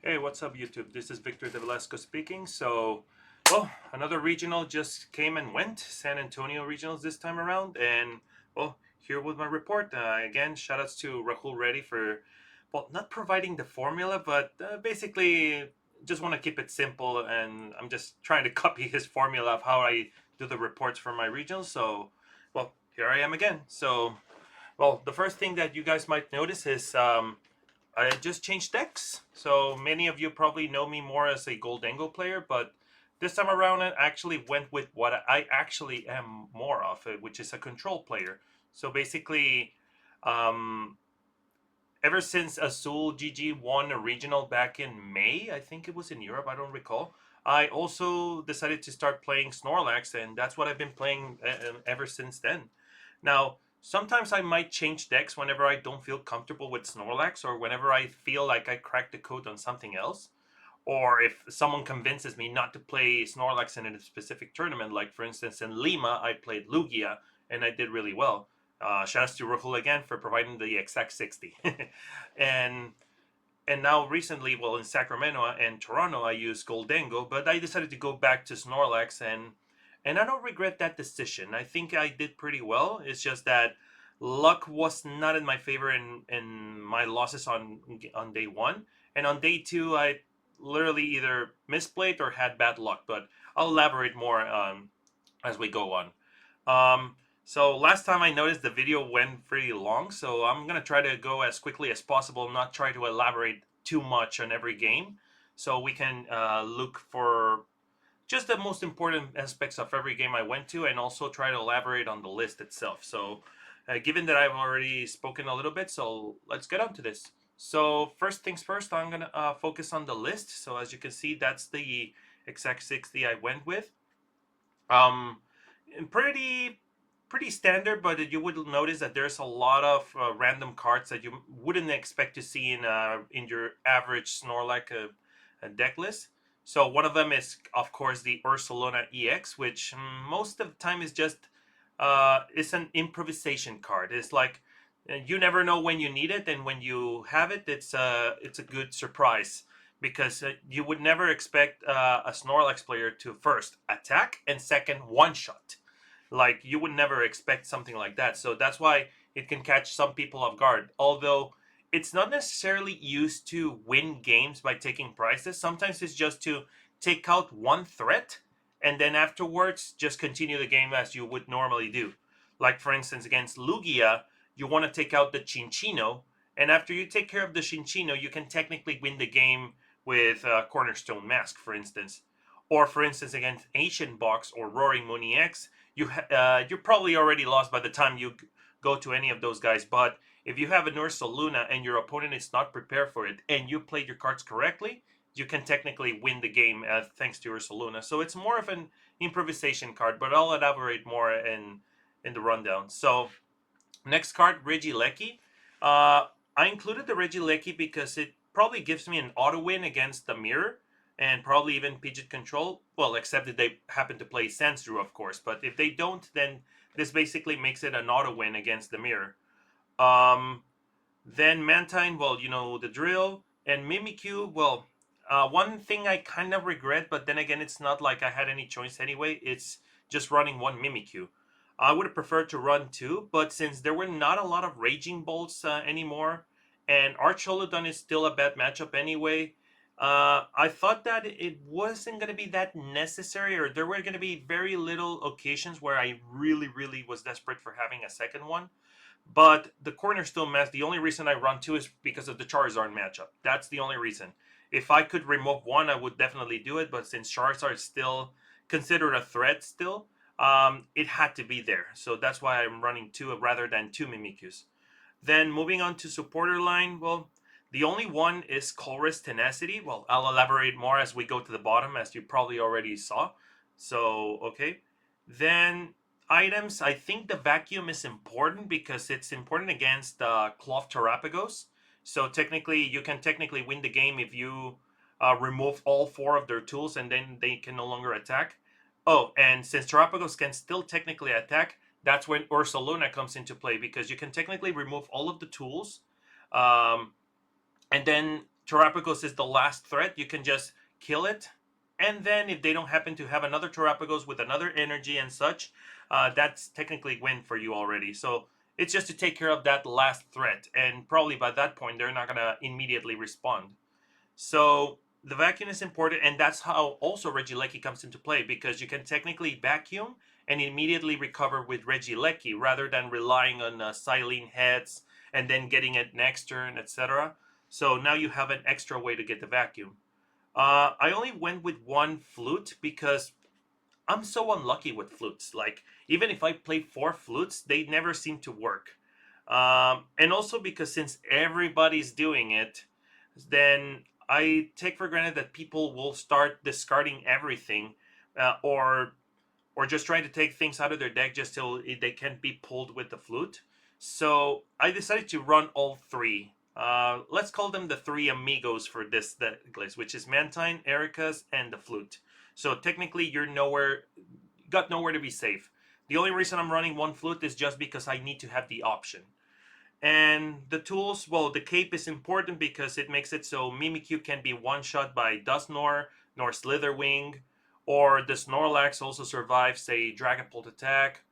Hey, what's up, YouTube? This is Victor De Velasco speaking. Well, another regional just came and went. San Antonio regionals this time around. And, well, here with my report. Again, shout outs to Rahul Reddy for, well, not providing the formula, but basically just want to keep it simple. And I'm just trying to copy his formula of how I do the reports for my regionals. Well, here I am again. Well, the first thing that you guys might notice is I just changed decks. So many of you probably know me more as a Gold Angle player, but this time around I actually went with what I actually am more of, which is a control player. So basically, um, ever since Azul GG won a regional back in May, I think it was in Europe, I don't recall. I also decided to start playing Snorlax, and that's what I've been playing ever since then. Now, sometimes I might change decks whenever I don't feel comfortable with Snorlax or whenever I feel like I cracked the code on something else. Or if someone convinces me not to play Snorlax in a specific tournament, like for instance in Lima, I played Lugia and I did really well. Shout out to Rahul again for providing the exact 60. and and now recently, well, in Sacramento and Toronto, I used Goldango, but I decided to go back to Snorlax, and I don't regret that decision. I think I did pretty well. It's just that luck was not in my favor in my losses on day one, and on day two, I literally either misplayed or had bad luck. But I'll elaborate more as we go on. So last time I noticed the video went pretty long, so I'm gonna try to go as quickly as possible, not try to elaborate too much on every game, so we can look for just the most important aspects of every game I went to, and also try to elaborate on the list itself. Given that I've already spoken a little bit, so let's get on to this. So first things first, I'm gonna focus on the list. So as you can see, that's the exact 60 I went with. Um, pretty standard, but you would notice that there's a lot of random cards that you wouldn't expect to see in your average Snorlax deck list. So one of them is, of course, the Ursaluna EX, which most of the time is just it's an improvisation card. It's like you never know when you need it, and when you have it, it's a good surprise because you would never expect a Snorlax player to first attack and second one shot. Like you would never expect something like that. So that's why it can catch some people off guard. Although it's not necessarily used to win games by taking prizes. Sometimes it's just to take out one threat and then afterwards just continue the game as you would normally do. Like for instance against Lugia, you want to take out the Chinchino, and after you take care of the Chinchino, you can technically win the game with Cornerstone Mask, for instance. Or for instance against Asian Box or Roaring Moon EX, you're probably already lost by the time you go to any of those guys. But if you have an Ursa Luna and your opponent is not prepared for it, and you played your cards correctly, you can technically win the game thanks to Ursa Luna. So it's more of an improvisation card, but I'll elaborate more in the rundown. So next card, Regieleki. I included the Regieleki because it probably gives me an auto win against the mirror and probably even Pidgeot control. Well, except that they happen to play Sandshrew, of course. But if they don't, then this basically makes it an auto win against the mirror. Um, then Mantine, well, you know the drill. And Mimikyu, well, one thing I kind of regret, but then again, it's not like I had any choice anyway. It's just running one Mimikyu. I would have preferred to run two, but since there were not a lot of Raging Bolts anymore, and Archolodon is still a bad matchup anyway, I thought that it wasn't going to be that necessary, or there were going to be very little occasions where I really, really was desperate for having a second one. But the Cornerstone match, the only reason I run two is because of the Charizard matchup. That's the only reason. If I could remove one, I would definitely do it. But since Charizard is still considered a threat still, it had to be there. So that's why I'm running two rather than two Mimikyus. Then moving on to supporter line, well, the only one is Colress Tenacity. Well, I'll elaborate more as we go to the bottom, as you probably already saw. So, okay. Then items, I think the vacuum is important because it's important against Cloth Terrapagos. So technically, you can technically win the game if you remove all four of their tools and then they can no longer attack. Oh, and since Terrapagos can still technically attack, that's when Ursa Luna comes into play because you can technically remove all of the tools, um, and then Terrapagos is the last threat. You can just kill it, and then if they don't happen to have another Terrapagos with another energy and such, that's technically win for you already. So it's just to take care of that last threat, and probably by that point they're not gonna immediately respond. So the vacuum is important, and that's how also Regieleki comes into play, because you can technically vacuum and immediately recover with Regieleki rather than relying on Silene heads and then getting it next turn, etc. So now you have an extra way to get the vacuum. I only went with one flute because I'm so unlucky with flutes. Like, even if I play 4 flutes, they never seem to work. And also because since everybody's doing it, then I take for granted that people will start discarding everything, or just trying to take things out of their deck just till they can't be pulled with the flute. So I decided to run all 3. Let's call them the 3 amigos for this Decklist, which is Mantine, Erica's, and the flute. So technically, got nowhere to be safe. The only reason I'm running 1 flute is just because I need to have the option. And the tools, well, the cape is important because it makes it so Mimikyu can be one-shot by Dusknoir, nor Slitherwing, or the Snorlax also survives, say, Dragapult attack.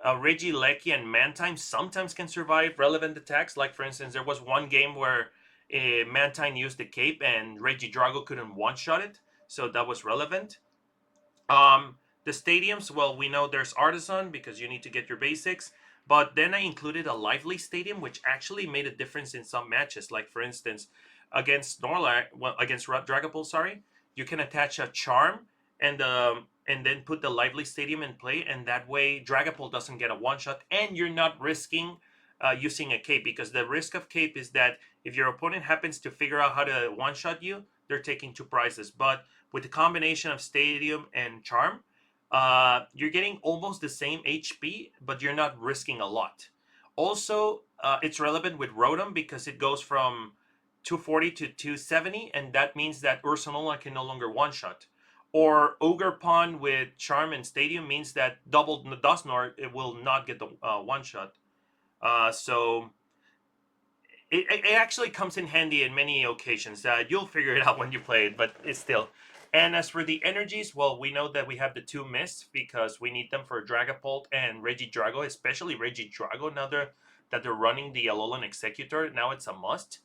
Regieleki and Mantine sometimes can survive relevant attacks. Like, for instance, there was one game where Mantine used the cape and Regidrago couldn't one-shot it, so that was relevant. The stadiums, well, we know there's Artisan because you need to get your basics, but then I included a lively stadium, which actually made a difference in some matches. Like, for instance, against Snorlax, well, against Dragapult, sorry, you can attach a charm and then put the lively stadium in play, and that way Dragapult doesn't get a one shot, and you're not risking using a cape, because the risk of cape is that if your opponent happens to figure out how to one shot you, they're taking 2 prizes. But with the combination of stadium and charm, you're getting almost the same HP, but you're not risking a lot. Also, it's relevant with Rotom because it goes from 240 to 270, and that means that Ursaluna can no longer one-shot. Or Ogerpon with Charm and Stadium means that double Dusknoir, it will not get the one-shot. So it actually comes in handy in many occasions. You'll figure it out when you play it, but it's still. And as for the energies, well, we know that we have the 2 mists because we need them for Dragapult and Regidrago, especially Regidrago. Now that they're running the Alolan Executor, now it's a must.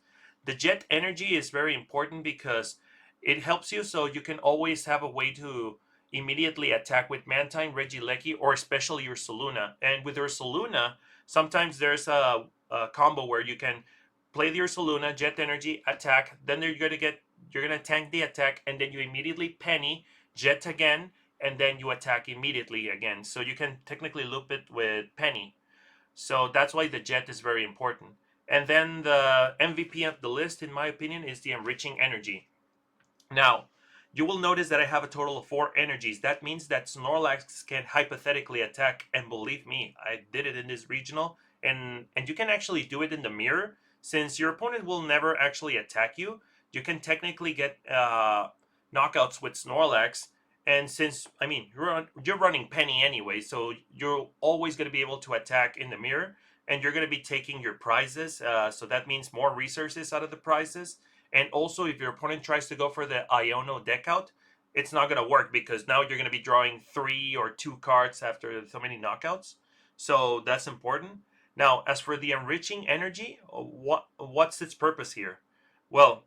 The Jet energy is very important because it helps you, so you can always have a way to immediately attack with Mantine, Regieleki, or especially your Ursaluna. And with Ursaluna, sometimes there's a combo where you can play the Ursaluna, Jet Energy, attack, then you're gonna tank the attack, and then you immediately penny, Jet again, and then you attack immediately again. So you can technically loop it with penny. So that's why the Jet is very important. And then the MVP of the list, in my opinion, is the Enriching Energy. Now, you will notice that I have a total of 4 energies. That means that Snorlax can hypothetically attack, and believe me, I did it in this regional, and you can actually do it in the mirror. Since your opponent will never actually attack you, you can technically get knockouts with Snorlax. And since, I mean, you're running Penny anyway, so you're always going to be able to attack in the mirror, and you're going to be taking your prizes. So that means more resources out of the prizes. And also, if your opponent tries to go for the Iono deck out, it's not going to work because now you're going to be drawing 3 or 2 cards after so many knockouts. So that's important. Now, as for the enriching energy, what's its purpose here? Well,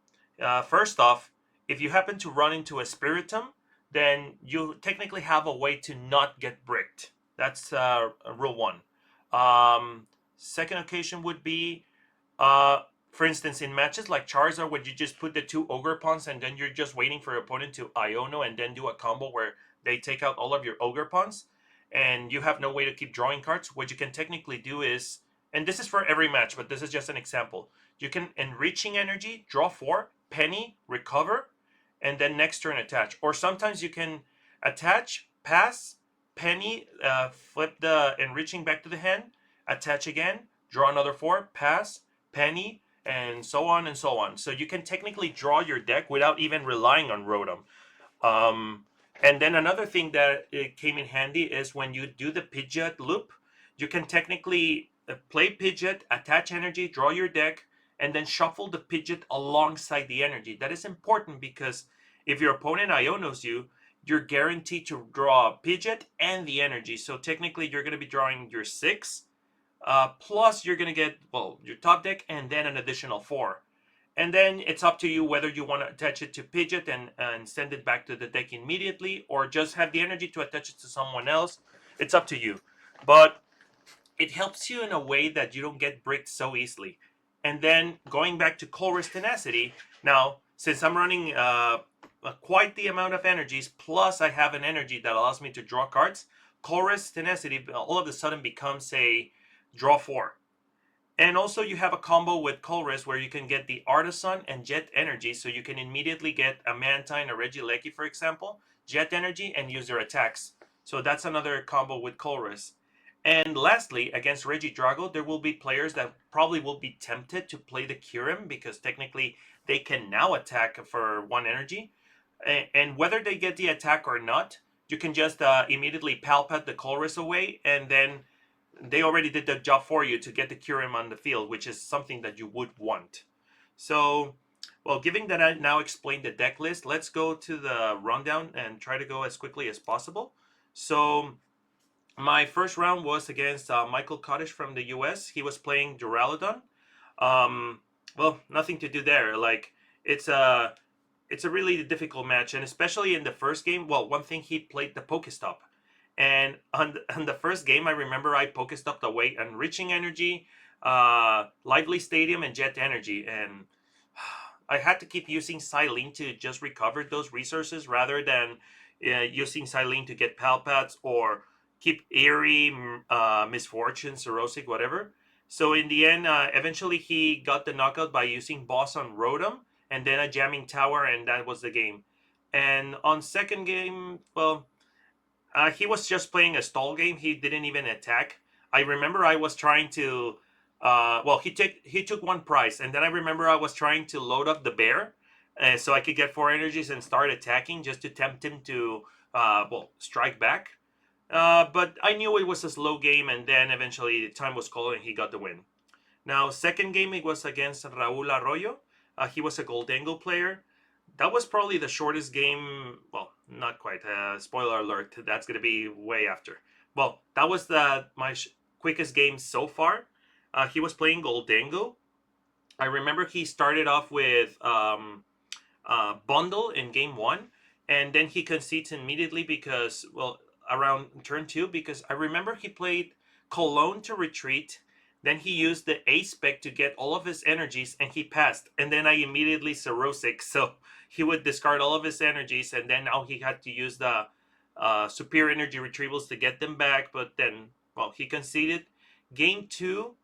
first off, if you happen to run into a Spiritomb, then you technically have a way to not get bricked. That's rule 1. Second occasion would be, for instance, in matches like Charizard, where you just put the 2 Ogerpons and then you're just waiting for your opponent to Iono and then do a combo where they take out all of your Ogerpons, and you have no way to keep drawing cards. What you can technically do is, and this is for every match, but this is just an example. You can Enriching Energy, draw 4, Penny, recover, and then next turn attach. Or sometimes you can attach, pass, Penny, flip the Enriching back to the hand, attach again, draw another 4, pass, Penny, and so on and so on. So you can technically draw your deck without even relying on Rotom. And then another thing that it came in handy is when you do the Pidgeot loop, you can technically play Pidgeot, attach energy, draw your deck, and then shuffle the Pidgeot alongside the energy. That is important because if your opponent Ionos you, you're guaranteed to draw a Pidgeot and the energy. So technically, you're going to be drawing your six, plus you're going to get, well, your top deck and then an additional four. And then it's up to you whether you want to attach it to Pidgeot and send it back to the deck immediately, or just have the energy to attach it to someone else. It's up to you. But it helps you in a way that you don't get bricked so easily. And then going back to Colress Tenacity, now, since I'm running quite the amount of energies, plus I have an energy that allows me to draw cards, Colress Tenacity all of a sudden becomes a draw four. And also you have a combo with Colress where you can get the Artisan and Jet Energy, so you can immediately get a Mantine or Regieleki, for example, Jet Energy, and use their attacks. So that's another combo with Colress. And lastly, against Regidrago, there will be players that probably will be tempted to play the Kyurem because technically they can now attack for one energy. And whether they get the attack or not, you can just immediately Palpat the Colress away, and then they already did the job for you to get the Kyurem on the field, which is something that you would want. So, well, given that I now explained the deck list, let's go to the rundown and try to go as quickly as possible. So, my first round was against Michael Cottish from the US. He was playing Duraludon. Um, well, nothing to do there. Like, it's a it's a really difficult match, and especially in the first game. Well, one thing, he played the Pokestop, and on the first game, I remember I Pokestopped away Enriching Energy, Lively Stadium, and Jet Energy, and I had to keep using Silene to just recover those resources rather than using Silene to get Palpats or keep Eerie, Misfortune, Sorosic, whatever. So in the end, eventually he got the knockout by using Boss on Rotom and then a Jamming Tower, and that was the game. And on second game, well, he was just playing a stall game. He didn't even attack. I remember I was trying to. Well, he took one prize, and then I remember I was trying to load up the bear, so I could get four energies and start attacking just to tempt him to, well, strike back. But I knew it was a slow game, and then eventually time was called and he got the win. Now, second game it was against Raul Arroyo. He was a Goldango player. That was probably the shortest game. Well, not quite. Spoiler alert. That's gonna be way after. Well, that was my quickest game so far. He was playing Goldango. I remember he started off with Bundle in game one, and then he concedes immediately because, well, around turn two, because I remember he played Cologne to retreat. Then he used the A spec to get all of his energies, and he passed. And then I immediately Sorosic, so he would discard all of his energies, and then now he had to use the superior energy retrievals to get them back. But then, well, he conceded. Game two,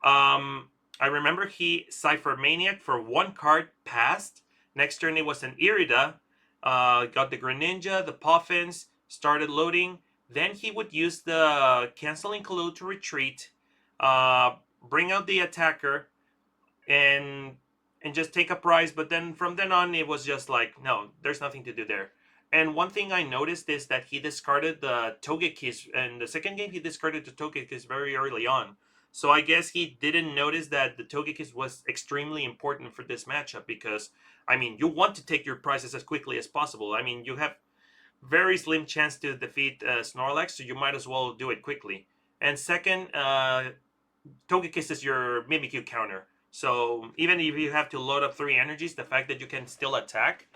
I remember he Cypher Maniac for one card, passed. Next turn it was an Irida. Got the Greninja, the Puffins, started loading. Then he would use the Canceling Collude to retreat, bring out the attacker, and just take a prize. But then from then on, it was just like, no, there's nothing to do there. And one thing I noticed is that he discarded the Togekiss. In the second game, he discarded the Togekiss very early on. So I guess he didn't notice that the Togekiss was extremely important for this matchup because, I mean, you want to take your prizes as quickly as possible. I mean, you have very slim chance to defeat Snorlax, so you might as well do it quickly. And second, Togekiss is your Mimikyu counter. So even if you have to load up three energies, the fact that you can still attack,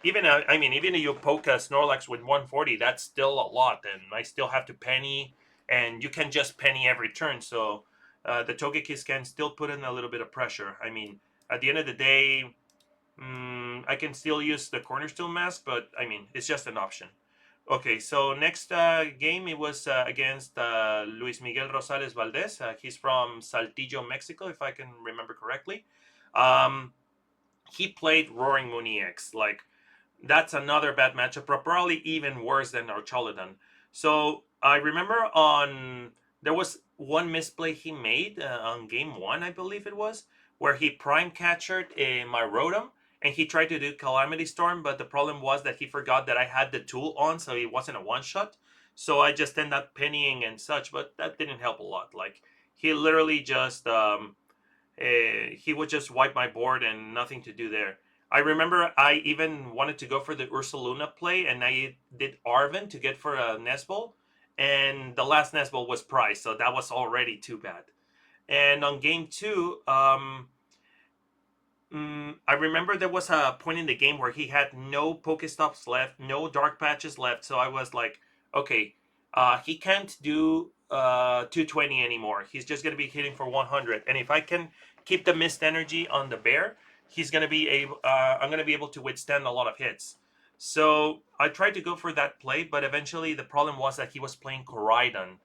even if you poke a Snorlax with 140, that's still a lot, and I still have to penny, and you can just penny every turn. So the Togekiss can still put in a little bit of pressure. I mean, at the end of the day, I can still use the Cornerstone Mask, but I mean, it's just an option. Okay, so next game it was against Luis Miguel Rosales Valdez. He's from Saltillo, Mexico, if I can remember correctly. Um, he played Roaring Moon EX. Like, that's another bad matchup, probably even worse than Archaludon. So I remember there was one misplay he made on game one, I believe it was, where he prime catchered my Rotom, and he tried to do Calamity Storm, but the problem was that he forgot that I had the tool on, so it wasn't a one shot. So I just ended up pennying and such, but that didn't help a lot. Like, he literally just He would just wipe my board and nothing to do there. I remember I even wanted to go for the Ursaluna play, and I did Arven to get for a Nesball, and the last Nesball was Price, so that was already too bad. And on game two, I remember there was a point in the game where he had no Pokestops left, no Dark Patches left. So I was like, okay, he can't do 220 anymore. He's just gonna be hitting for 100. And if I can keep the Mist Energy on the bear, he's gonna be able. I'm gonna be able to withstand a lot of hits. So I tried to go for that play, but eventually the problem was that he was playing Koraidon,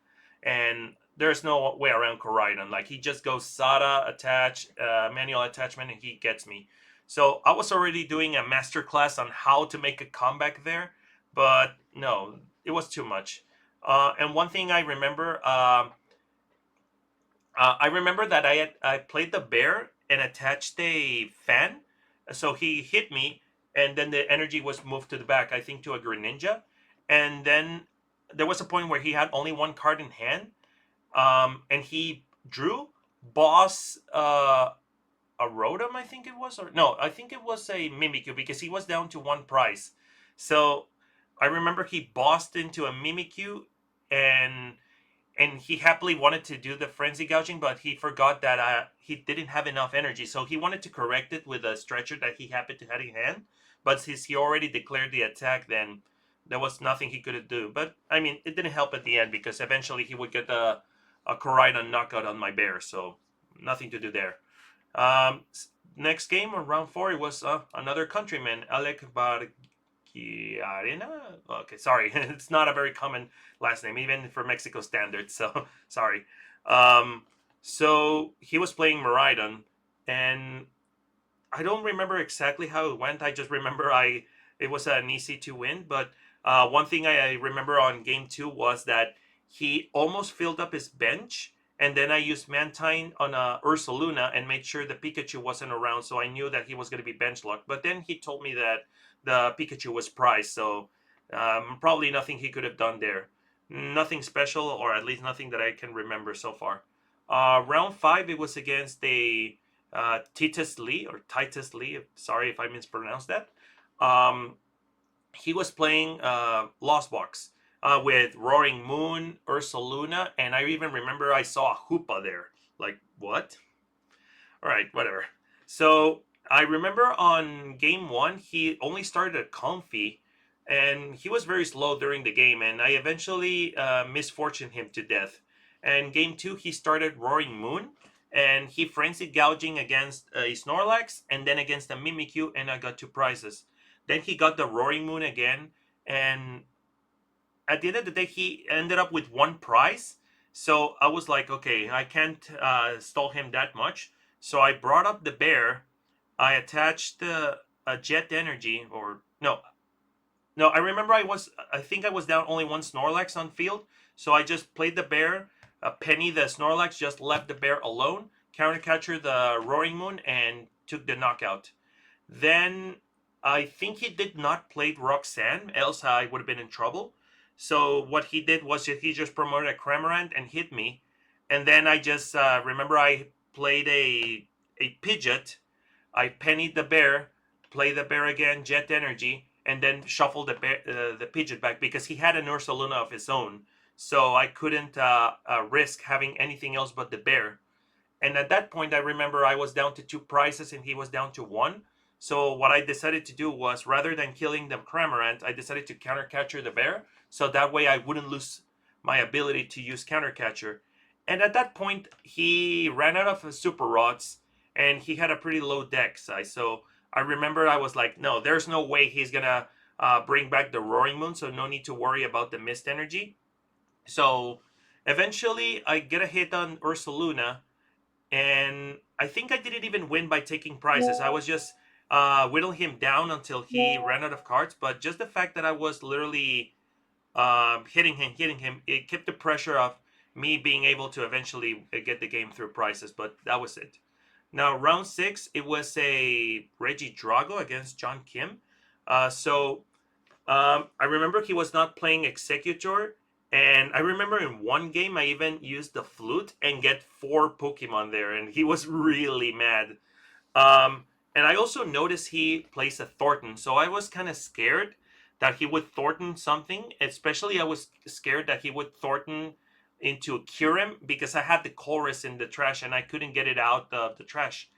and there's no way around Koraidon. Like he just goes SADA attach, manual attachment, and he gets me. So I was already doing a master class on how to make a comeback there, but no, it was too much. And one thing I remember that I played the bear and attached a fan, so he hit me, and then the energy was moved to the back. I think to a Greninja, and then there was a point where he had only one card in hand, and he drew boss a Rotom, I think it was, or no, I think it was a Mimikyu because he was down to one price. So I remember he bossed into a Mimikyu, and he happily wanted to do the frenzy gouging, but he forgot that he didn't have enough energy, so he wanted to correct it with a stretcher that he happened to have in hand. But since he already declared the attack, then there was nothing he could do. But I mean, it didn't help at the end because eventually he would get a Koraidon knockout on my bear, so nothing to do there. Um, Next game on round four, it was another countryman, Alec Barquiarena. Okay, sorry, it's not a very common last name, even for Mexico standards. So sorry. Um, so he was playing Miraidon, and I don't remember exactly how it went. I just remember it was an easy to win. But one thing I remember on game two was that he almost filled up his bench, and then I used Mantine on Ursaluna and made sure the Pikachu wasn't around, so I knew that he was going to be bench locked. But then he told me that the Pikachu was prized, so probably nothing he could have done there. Nothing special, or at least nothing that I can remember so far. Round five, it was against a Titus Lee or Titus Lee. Sorry if I mispronounced that. Um, he was playing Lost Box with Roaring Moon, Ursaluna, and I even remember I saw a Hoopa there. Like what? All right, whatever. So I remember on game one he only started a Comfy, and he was very slow during the game, and I eventually misfortuned him to death. And game two he started Roaring Moon, and he frenzied gouging against a Snorlax and then against a Mimikyu, and I got two prizes. Then he got the Roaring Moon again, and at the end of the day, he ended up with one prize. So I was like, okay, I can't stall him that much. So I brought up the bear. I attached a jet energy, or no, no. I remember I think I was down only one Snorlax on field. So I just played the bear, penny the Snorlax, just left the bear alone, counter catcher the Roaring Moon, and took the knockout. Then I think he did not play Roxanne, else I would have been in trouble. So what he did was he just promoted a Cramorant and hit me, and then I just remember I played a Pidgeot. I pennied the bear, played the bear again, Jet Energy, and then shuffled the Pidgeot back because he had an Ursaluna of his own. So I couldn't risk having anything else but the bear. And at that point, I remember I was down to two prizes and he was down to one. So what I decided to do was, rather than killing the Cramorant, I decided to counter catcher the bear. So that way I wouldn't lose my ability to use counter catcher. And at that point, he ran out of super rods and he had a pretty low deck size. So I remember I was like, no, there's no way he's gonna bring back the Roaring Moon. So no need to worry about the mist energy. So eventually I get a hit on Ursaluna, and I think I didn't even win by taking prizes. I was just whittling him down until he ran out of cards. But just the fact that I was literally hitting him, it kept the pressure of me being able to eventually get the game through prizes. But that was it. Now round six, it was a Reggie Drago against John Kim. So I remember he was not playing Executor, And I remember in one game I even used the flute and get 4 Pokemon there, and he was really mad. And I also noticed he plays a Thornton, so I was kind of scared that he would Thornton something. Especially, I was scared that he would Thornton into a Kyurem because I had the chorus in the trash and I couldn't get it out of the trash.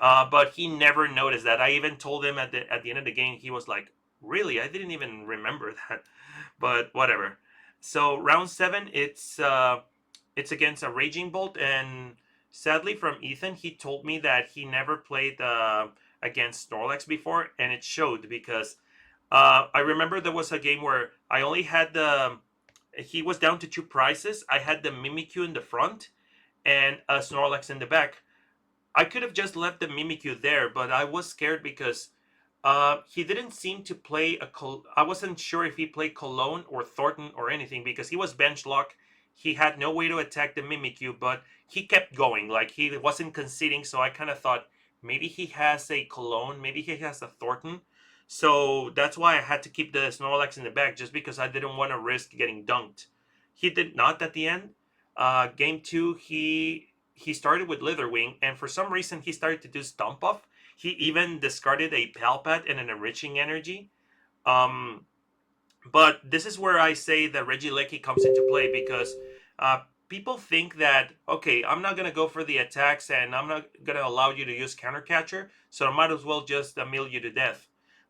But he never noticed that. I even told him at the end of the game. He was like, "Really? I didn't even remember that." But whatever. So round seven, it's against a Raging Bolt, and sadly from Ethan, he told me that he never played against Snorlax before, and it showed because I remember there was a game where I only had the. He was down to two prizes. I had the Mimikyu in the front and a Snorlax in the back. I could have just left the Mimikyu there, but I was scared because he didn't seem to play a. I wasn't sure if he played Cologne or Thornton or anything because he was bench lock. He had no way to attack the Mimikyu, but he kept going. Like he wasn't conceding, so I kind of thought maybe he has a Cologne, maybe he has a Thornton. So that's why I had to keep the Snorlax in the back, just because I didn't want to risk getting dunked. He did not at the end. Game two, he started with Wing, and for some reason he started to do Stomp Off. He even discarded a Palpat and an Enriching Energy. Um, but this is where I say that Regieleki comes into play because people think that, okay, I'm not going to go for the attacks and I'm not going to allow you to use Counter Catcher, so I might as well just mill you to death.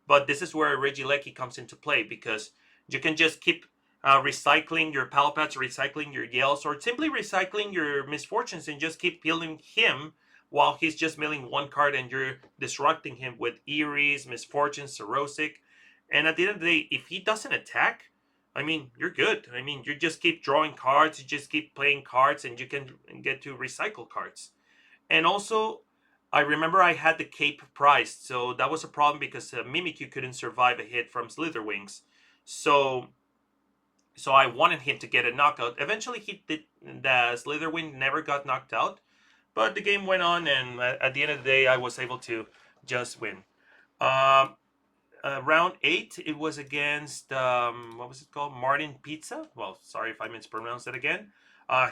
But this is where Regieleki comes into play because you can just keep recycling your Palpats, recycling your Yells, or simply recycling your Misfortunes and just keep peeling him while he's just milling one card and you're disrupting him with Eerie's, Misfortunes, Cerosic. And at the end of the day, if he doesn't attack, I mean, you're good. I mean, you just keep drawing cards, you just keep playing cards, and you can get to recycle cards. And also, I remember I had the cape priced, so that was a problem because Mimikyu couldn't survive a hit from Slitherwings. So, so I wanted him to get a knockout. Eventually, he did. The Slitherwing never got knocked out, but the game went on, and at the end of the day, I was able to just win. Um, Round eight, it was against what was it called? Martin Pizza. Well, sorry if I mispronounced it again.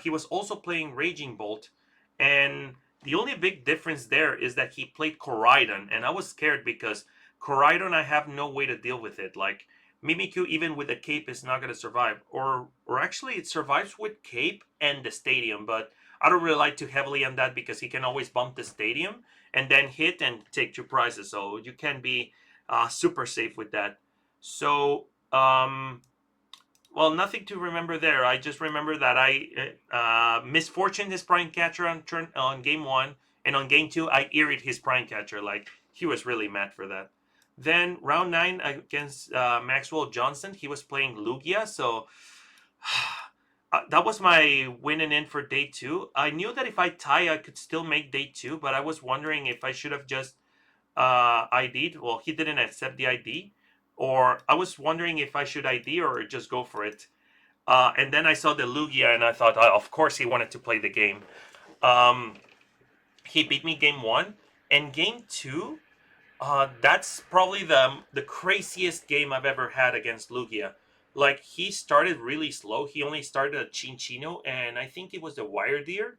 He was also playing Raging Bolt, and the only big difference there is that he played Koraidon, and I was scared because Koraidon, I have no way to deal with it. Like Mimikyu, even with the cape, is not gonna survive, or actually, it survives with cape and the stadium, but I don't rely too heavily on that because he can always bump the stadium and then hit and take two prizes. So you can be super safe with that. So, well, nothing to remember there. I just remember that I misfortuned his prime catcher on game one, and on game two I eered his prime catcher. Like he was really mad for that. Then round nine against Maxwell Johnson, he was playing Lugia, so that was my winning in for day two. I knew that if I tie, I could still make day two, but I was wondering if I should have just ID'd. Well, he didn't accept the ID, or I was wondering if I should ID or just go for it. And then I saw the Lugia, and I thought, oh, of course, he wanted to play the game. Um, he beat me game one, and game two. That's probably the craziest game I've ever had against Lugia. Like he started really slow. He only started a Chinchino, and I think it was the Wire Deer,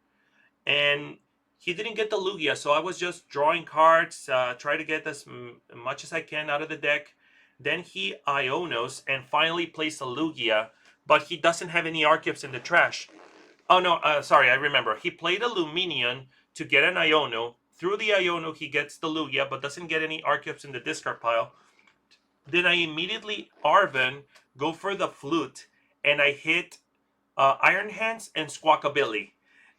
and he didn't get the Lugia, so I was just drawing cards, try to get as much as I can out of the deck. Then he Ionos and finally plays a Lugia, but he doesn't have any Archeops in the trash. Oh no, sorry, I remember. He played a Luminion to get an Iono. Through the Iono, he gets the Lugia, but doesn't get any Archeops in the discard pile. Then I immediately Arven, go for the Flute, and I hit Iron Hands and Squawkabilly.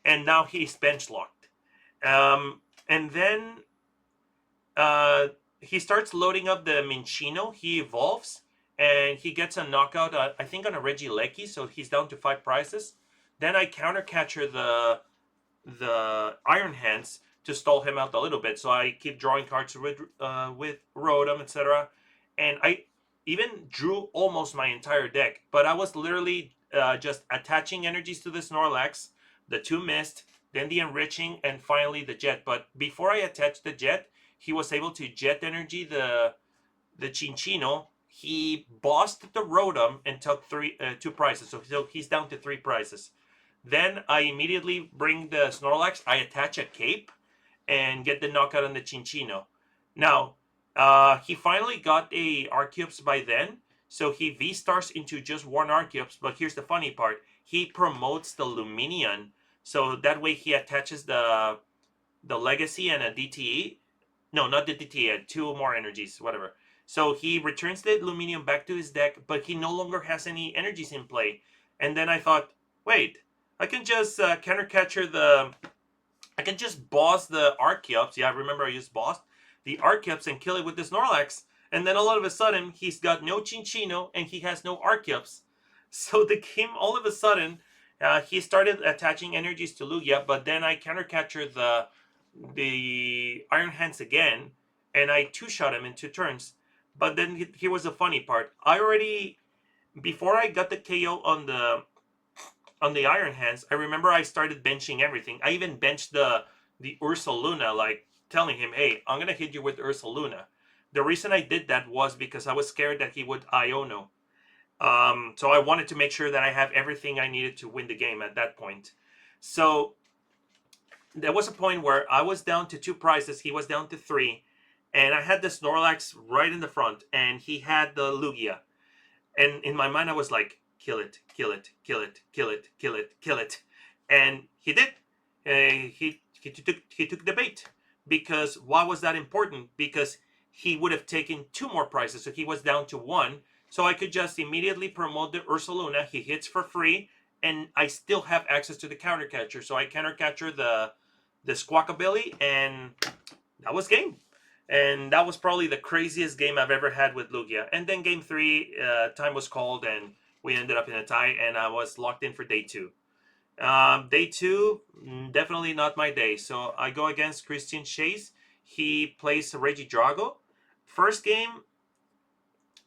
And now he's bench locked. And then uh, he starts loading up the Minchino. He evolves and he gets a knockout, I think, on a Regieleki, so he's down to 5 prizes. Then I counter catcher the Iron Hands to stall him out a little bit. So I keep drawing cards with Rotom, etc. And I even drew almost my entire deck, but I was literally just attaching energies to the Snorlax, the two Mist, then the Enriching, and finally the Jet. But before I attached the Jet, he was able to Jet Energy the Chinchino. he bossed the Rotom and took two prizes. So he's down to three prizes. Then I immediately bring the Snorlax. I attach a cape and get the knockout on the Chinchino. Now, he finally got a Arceus by then, so he V-stars into just one Arceus. But here's the funny part: he promotes the Luminion, so that way he attaches the Legacy and a DTE. No, not the DTE. Two more energies, whatever. So he returns the Luminium back to his deck, but he no longer has any energies in play. And then I thought, wait, I can just counter catcher the I can just boss the Archeops. Yeah, I remember I used boss the Archeops and kill it with the Snorlax. And then all of a sudden, he's got no Chinchino and he has no Archeops. So the game, all of a sudden, he started attaching energies to Lugia, but then I counter captured the Iron Hands again, and I two-shot him in 2 turns. But then here was the funny part. I already, before I got the KO on the Iron Hands, I remember I started benching everything. I even benched the Ursaluna, like telling him, "Hey, I'm gonna hit you with Ursaluna." The reason I did that was because I was scared that he would Iono. So I wanted to make sure that I have everything I needed to win the game at that point. So there was a point where I was down to 2 prizes, he was down to 3, and I had the Snorlax right in the front, and he had the Lugia. And in my mind, I was like, kill it, kill it, kill it, kill it, kill it, kill it. And he did. He took the bait. Because why was that important? Because he would have taken 2 more prizes, so he was down to 1. So I could just immediately promote the Ursaluna. He hits for free, and I still have access to the counter catcher. So I counter catcher the Squawkabilly, and that was game. And that was probably the craziest game I've ever had with Lugia. And then game 3, time was called, and we ended up in a tie, and I was locked in for day 2. Day 2, definitely not my day. So I go against Christian Chase. He plays Regidrago. First game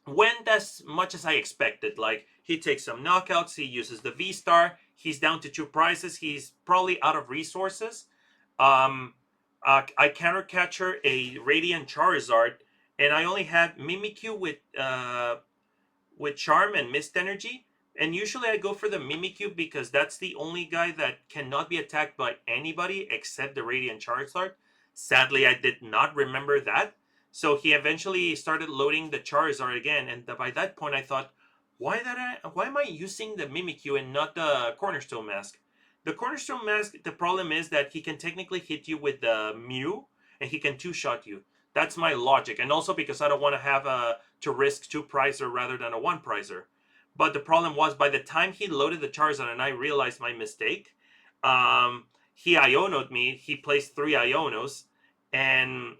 went as much as I expected. Like, he takes some knockouts, he uses the V-Star, he's down to 2 prizes, he's probably out of resources. I counter catcher a Radiant Charizard, and I only had Mimikyu with Charm and Mist Energy. And usually I go for the Mimikyu because that's the only guy that cannot be attacked by anybody except the Radiant Charizard. Sadly, I did not remember that. So he eventually started loading the Charizard again, and by that point I thought, why am I using the Mimikyu and not the Cornerstone Mask? The Cornerstone Mask, the problem is that he can technically hit you with the Mew, and he can two-shot you. That's my logic, and also because I don't want to have to risk 2 prizer rather than a 1 prizer. But the problem was, by the time he loaded the Charizard and I realized my mistake, he Ionoed me. He placed 3 Ionos, and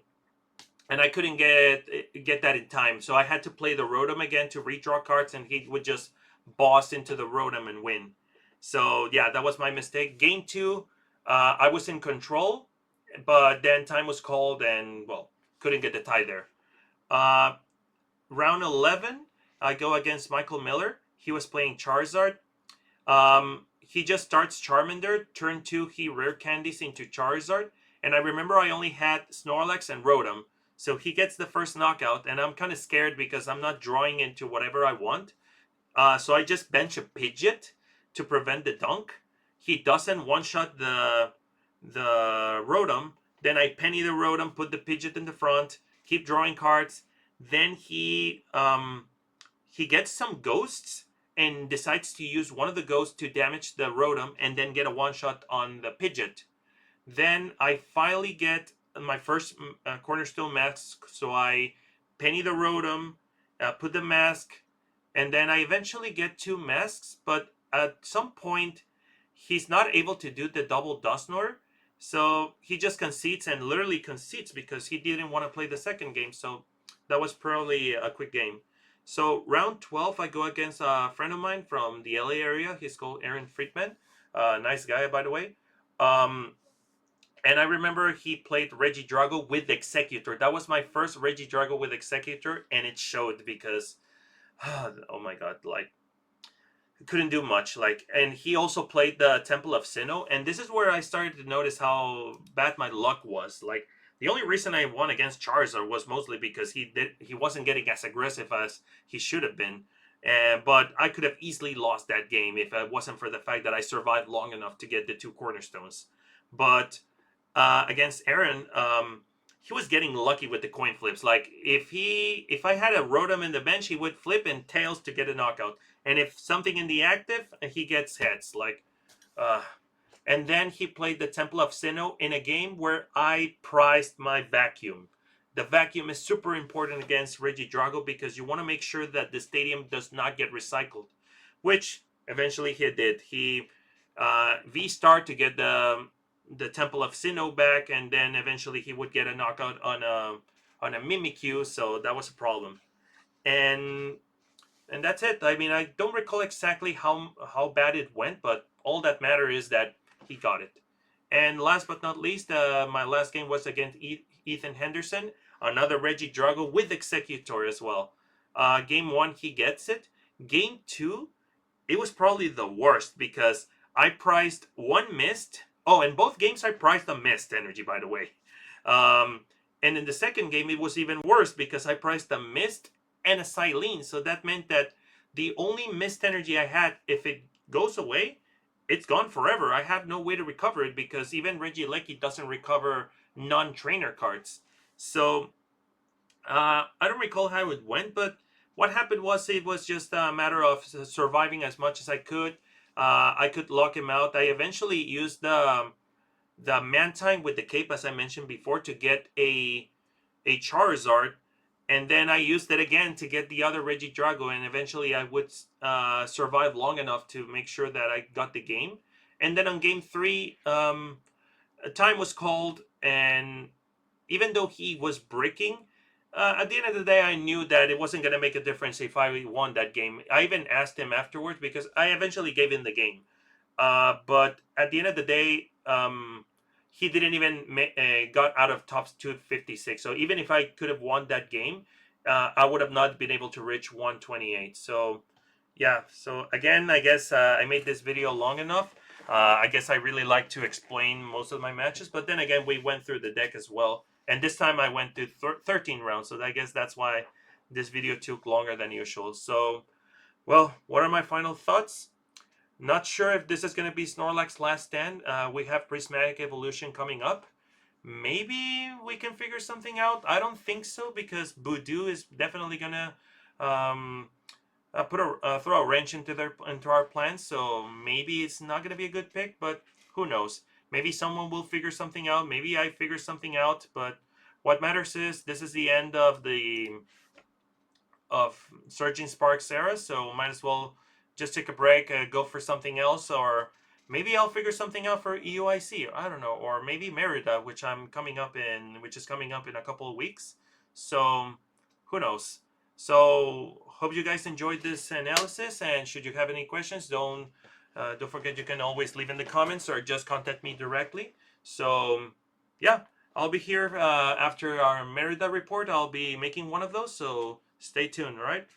I couldn't get that in time. So I had to play the Rotom again to redraw cards, and he would just boss into the Rotom and win. So yeah, that was my mistake. Game 2, I was in control, but then time was called, and well, couldn't get the tie there. Uh, Round 11, I go against Michael Miller. He was playing Charizard. He just starts Charmander. Turn 2, he rare candies into Charizard. And I remember I only had Snorlax and Rotom. So he gets the first knockout, and I'm kind of scared because I'm not drawing into whatever I want. So I just bench a Pidgeot to prevent the dunk. He doesn't one-shot the Rotom. Then I penny the Rotom, put the Pidgeot in the front, keep drawing cards. Then he gets some ghosts and decides to use one of the ghosts to damage the Rotom and then get a one-shot on the Pidgeot. Then I finally get my first Cornerstone Mask, so I penny the Rotom, put the mask, and then I eventually get 2 masks, but at some point he's not able to do the double Dusknoir, so he just concedes, and literally concedes because he didn't want to play the second game. So that was probably a quick game. So round 12, I go against a friend of mine from the LA area. He's called Aaron Friedman. Nice guy, by the way. And I remember he played Regidrago with Executor. That was my first Regidrago with Executor, and it showed because, oh my god, like, couldn't do much. Like, and he also played the Temple of Sinnoh, and this is where I started to notice how bad my luck was. Like, The only reason I won against Charizard was mostly because he wasn't getting as aggressive as he should have been. But I could have easily lost that game if it wasn't for the fact that I survived long enough to get the 2 cornerstones. But against Aaron, he was getting lucky with the coin flips. Like if I had a Rotom in the bench, he would flip and tails to get a knockout. And if something in the active, he gets heads. Like, uh, and then he played the Temple of Sinnoh in a game where I prized my vacuum. The vacuum is super important against Regidrago because you want to make sure that the stadium does not get recycled, which eventually he did. He V-star to get the Temple of Sinnoh back, and then eventually he would get a knockout on a Mimikyu, so that was a problem. And and that's it. I mean, I don't recall exactly how bad it went, but all that matter is that he got it. And last but not least, my last game was against Ethan Henderson, another Regidrago with Executor as well. Game one, he gets it. Game two, it was probably the worst because I priced one mist. Oh, in both games, I priced a mist energy, by the way. Um, and in the second game, it was even worse because I priced a mist and a Silene. So that meant that the only mist energy I had, if it goes away, it's gone forever. I have no way to recover it because even Regieleki doesn't recover non-trainer cards. So I don't recall how it went, but what happened was it was just a matter of surviving as much as I could. I could lock him out. I eventually used the Mantine with the cape, as I mentioned before, to get a Charizard, and then I used it again to get the other Regidrago, and eventually I would survive long enough to make sure that I got the game. And then on game three, time was called, and even though he was breaking, at the end of the day, I knew that it wasn't going to make a difference if I won that game. I even asked him afterwards because I eventually gave him the game. But at the end of the day, he didn't even got out of top 256. So even if I could have won that game, I would have not been able to reach 128. So yeah. So again, I guess I made this video long enough. I guess I really like to explain most of my matches, but then again, we went through the deck as well, and this time I went to 13 rounds. So I guess that's why this video took longer than usual. So, well, what are my final thoughts? Not sure if this is going to be Snorlax's last stand. We have Prismatic Evolution coming up. Maybe we can figure something out. I don't think so because Voodoo is definitely going to um, throw a wrench into our plans. So maybe it's not going to be a good pick, but who knows? Maybe someone will figure something out. Maybe I figure something out. But what matters is this is the end of Surging Sparks era, so might as well just take a break, go for something else, or maybe I'll figure something out for EUIC. I don't know, or maybe Merida, which is coming up in a couple of weeks. So who knows? So hope you guys enjoyed this analysis, and should you have any questions, don't forget you can always leave in the comments or just contact me directly. So yeah, I'll be here after our Merida report. I'll be making one of those, so stay tuned, all right?